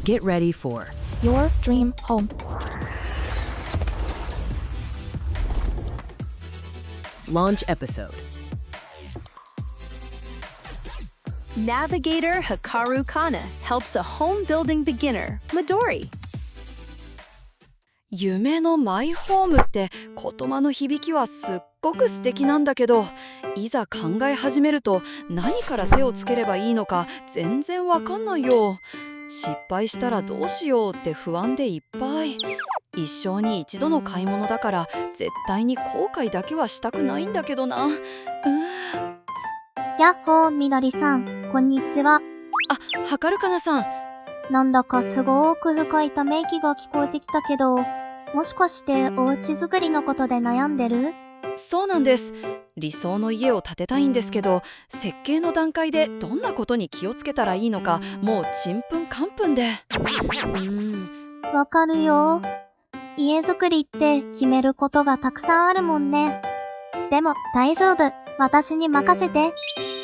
Get ready for Your dream home. launch episode. Navigator Hikaru Kana helps a home building beginner, Midori. 夢のマイホームって言葉の響きはすっごく素敵なんだけど、いざ考え始めると何から手をつければいいのか全然わかんないよ。失敗したらどうしようって不安でいっぱい。一生に一度の買い物だから絶対に後悔だけはしたくないんだけどな。やっほー、みどりさん、こんにちは。あ、はかるかなさん。なんだかすごーく深いため息が聞こえてきたけど、もしかしてお家作りのことで悩んでる？そうなんです。理想の家を建てたいんですけど、設計の段階でどんなことに気をつけたらいいのかもうちんぷんかんぷんで。わかるよ。家作りって決めることがたくさんあるもんね。でも大丈夫。私に任せて。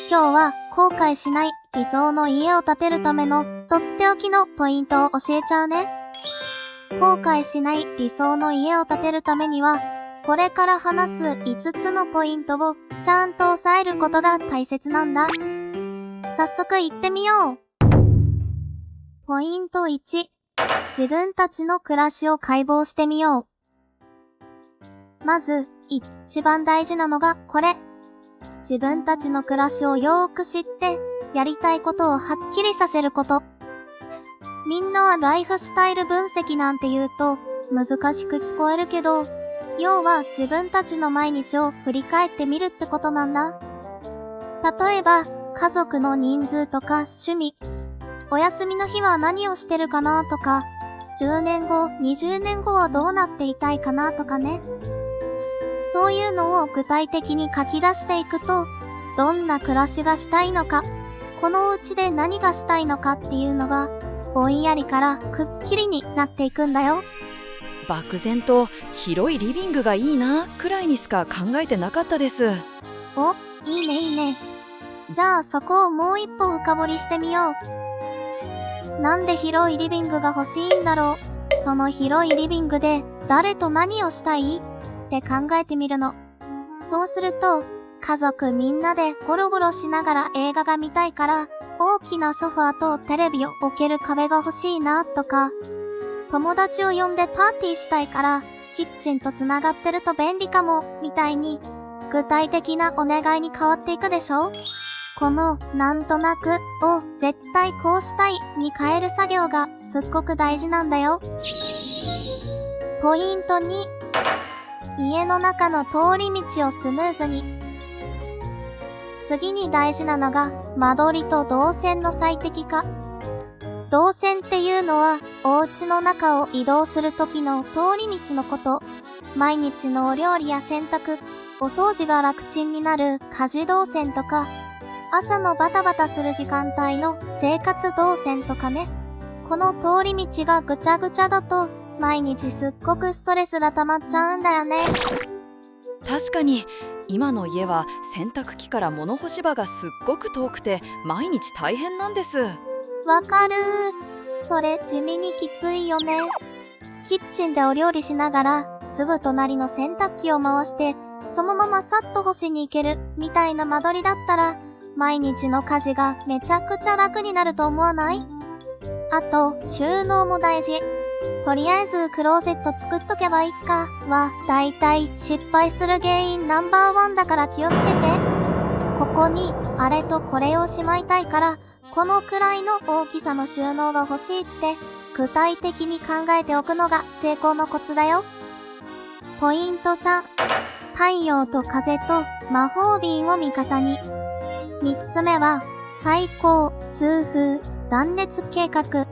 今日は後悔しない理想の家を建てるためのとっておきのポイントを教えちゃうね。後悔しない理想の家を建てるためには、これから話す5つのポイントをちゃんと押さえることが大切なんだ。早速行ってみよう。ポイント1、自分たちの暮らしを解剖してみよう。まず、一番大事なのがこれ。自分たちの暮らしをよーく知って、やりたいことをはっきりさせること。みんなはライフスタイル分析なんて言うと難しく聞こえるけど、要は自分たちの毎日を振り返ってみるってことなんだ。例えば、家族の人数とか趣味、お休みの日は何をしてるかなとか、10年後、20年後はどうなっていたいかなとかね。そういうのを具体的に書き出していくと、どんな暮らしがしたいのか、このお家で何がしたいのかっていうのが、ぼんやりからくっきりになっていくんだよ。漠然と広いリビングがいいなくらいにしか考えてなかったです。お、いいねいいね。じゃあそこをもう一歩深掘りしてみよう。なんで広いリビングが欲しいんだろう。その広いリビングで誰と何をしたいって考えてみるの。そうすると、家族みんなでゴロゴロしながら映画が見たいから、大きなソファーとテレビを置ける壁が欲しいなとか、友達を呼んでパーティーしたいからキッチンとつながってると便利かもみたいに具体的なお願いに変わっていくでしょ。このなんとなくを絶対こうしたいに変える作業がすっごく大事なんだよ。ポイント2、家の中の通り道をスムーズに。次に大事なのが間取りと動線の最適化。動線っていうのはお家の中を移動する時の通り道のこと。毎日のお料理や洗濯、お掃除が楽ちんになる家事動線とか、朝のバタバタする時間帯の生活動線とかね。この通り道がぐちゃぐちゃだと毎日すっごくストレスが溜まっちゃうんだよね。確かに今の家は洗濯機から物干し場がすっごく遠くて毎日大変なんです。わかるー。それ地味にきついよね。キッチンでお料理しながらすぐ隣の洗濯機を回してそのままさっと干しに行けるみたいな間取りだったら毎日の家事がめちゃくちゃ楽になると思わない？あと収納も大事。とりあえずクローゼット作っとけばいいかはだいたい失敗する原因ナンバーワンだから気をつけて。ここにあれとこれをしまいたいからこのくらいの大きさの収納が欲しいって具体的に考えておくのが成功のコツだよ。ポイント3、太陽と風と魔法瓶を味方に。3つ目は最高通風断熱計画。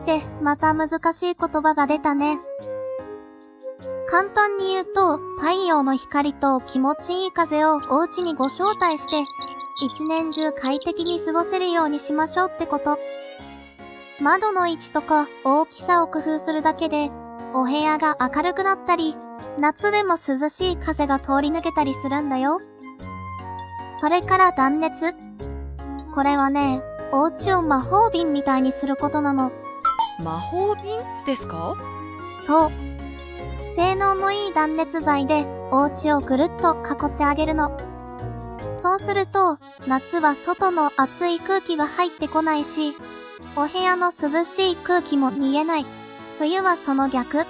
で、また難しい言葉が出たね。簡単に言うと、太陽の光と気持ちいい風をお家にご招待して、一年中快適に過ごせるようにしましょうってこと。窓の位置とか大きさを工夫するだけで、お部屋が明るくなったり、夏でも涼しい風が通り抜けたりするんだよ。それから断熱。これはね、お家を魔法瓶みたいにすることなの。魔法瓶ですか？そう。性能もいい断熱材でお家をぐるっと囲ってあげるの。そうすると、夏は外の暑い空気が入ってこないし、お部屋の涼しい空気も逃げない。冬はその逆。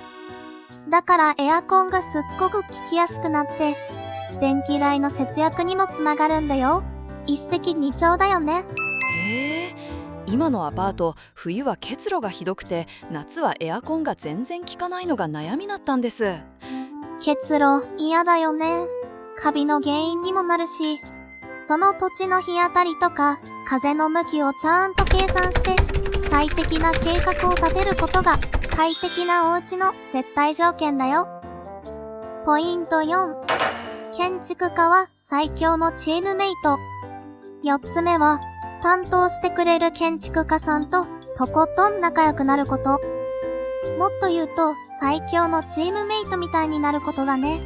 だからエアコンがすっごく効きやすくなって、電気代の節約にもつながるんだよ。一石二鳥だよね。へえ、今のアパート、冬は結露がひどくて、夏はエアコンが全然効かないのが悩みだったんです。結露嫌だよね。カビの原因にもなるし、その土地の日当たりとか風の向きをちゃんと計算して最適な計画を立てることが快適なお家の絶対条件だよ。ポイント4、建築家は最強のチームメイト。4つ目は担当してくれる建築家さんととことん仲良くなること。もっと言うと最強のチームメイトみたいになることだね。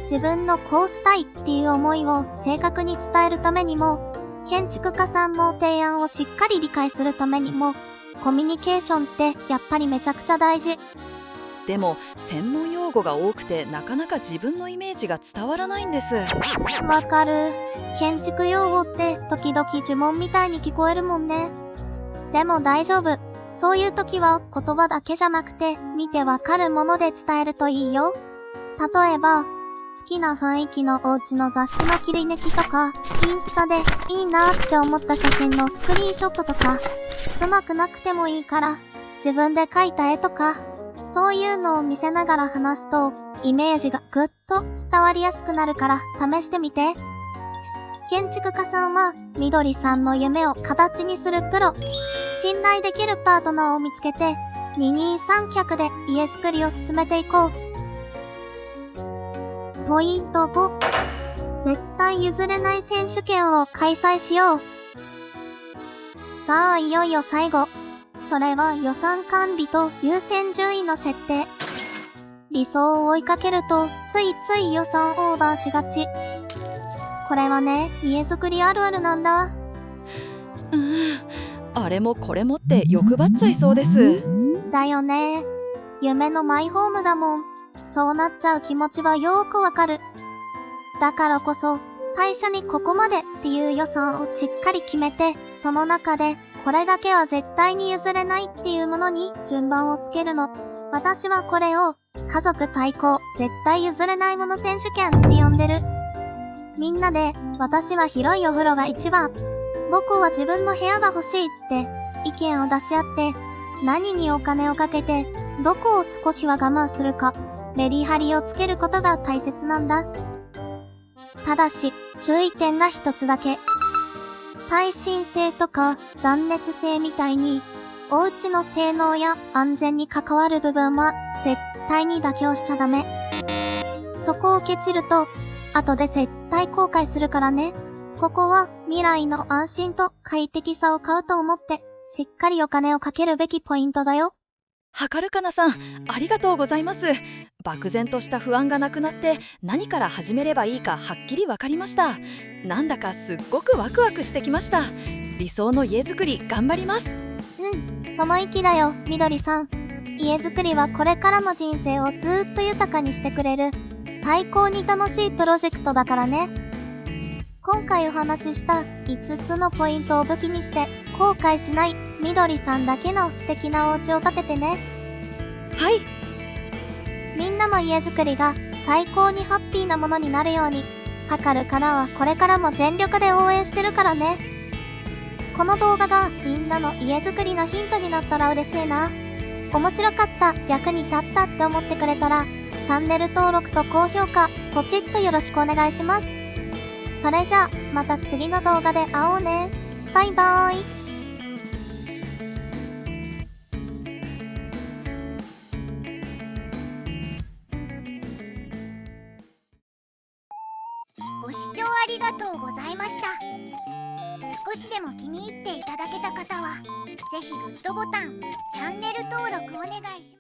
自分のこうしたいっていう思いを正確に伝えるためにも、建築家さんの提案をしっかり理解するためにも、コミュニケーションってやっぱりめちゃくちゃ大事。でも専門用語が多くてなかなか自分のイメージが伝わらないんです。わかる。建築用語って時々呪文みたいに聞こえるもんね。でも大丈夫。そういう時は言葉だけじゃなくて見てわかるもので伝えるといいよ。例えば、好きな雰囲気のお家の雑誌の切り抜きとか、インスタでいいなって思った写真のスクリーンショットとか、うまくなくてもいいから自分で描いた絵とか、そういうのを見せながら話すとイメージがぐっと伝わりやすくなるから試してみて。建築家さんはみどりさんの夢を形にするプロ。信頼できるパートナーを見つけて二人三脚で家づくりを進めていこう。ポイント5、絶対譲れない選手権を開催しよう。さあいよいよ最後。それは予算管理と優先順位の設定。理想を追いかけるとついつい予算オーバーしがち。これはね、家づくりあるあるなんだ。あれもこれもって欲張っちゃいそうです。だよね。夢のマイホームだもん。そうなっちゃう気持ちはよーくわかる。だからこそ、最初にここまでっていう予算をしっかり決めて、その中でこれだけは絶対に譲れないっていうものに順番をつけるの。私はこれを家族対抗絶対譲れないもの選手権って呼んでる。みんなで私は広いお風呂が一番、僕は自分の部屋が欲しいって意見を出し合って、何にお金をかけてどこを少しは我慢するかメリハリをつけることが大切なんだ。ただし注意点が一つだけ。耐震性とか断熱性みたいにお家の性能や安全に関わる部分は絶対に妥協しちゃダメ。そこをケチると後で絶対後悔するからね。ここは未来の安心と快適さを買うと思ってしっかりお金をかけるべきポイントだよ。はかるかなさん、ありがとうございます。漠然とした不安がなくなって何から始めればいいかはっきり分かりました。なんだかすっごくワクワクしてきました。理想の家づくり頑張ります。その意気だよ、みどりさん。家づくりはこれからの人生をずっと豊かにしてくれる最高に楽しいプロジェクトだからね。今回お話しした5つのポイントを武器にして後悔しないみどりさんだけの素敵なお家を建ててね。はい。みんなの家づくりが最高にハッピーなものになるように、はかるからはこれからも全力で応援してるからね。この動画がみんなの家づくりのヒントになったら嬉しいな。面白かった、役に立ったって思ってくれたら、チャンネル登録と高評価、ポチッとよろしくお願いします。それじゃあ、また次の動画で会おうね。バイバーイ。ご視聴ありがとうございました。少しでも気に入っていただけた方は、ぜひグッドボタン、チャンネル登録お願いします。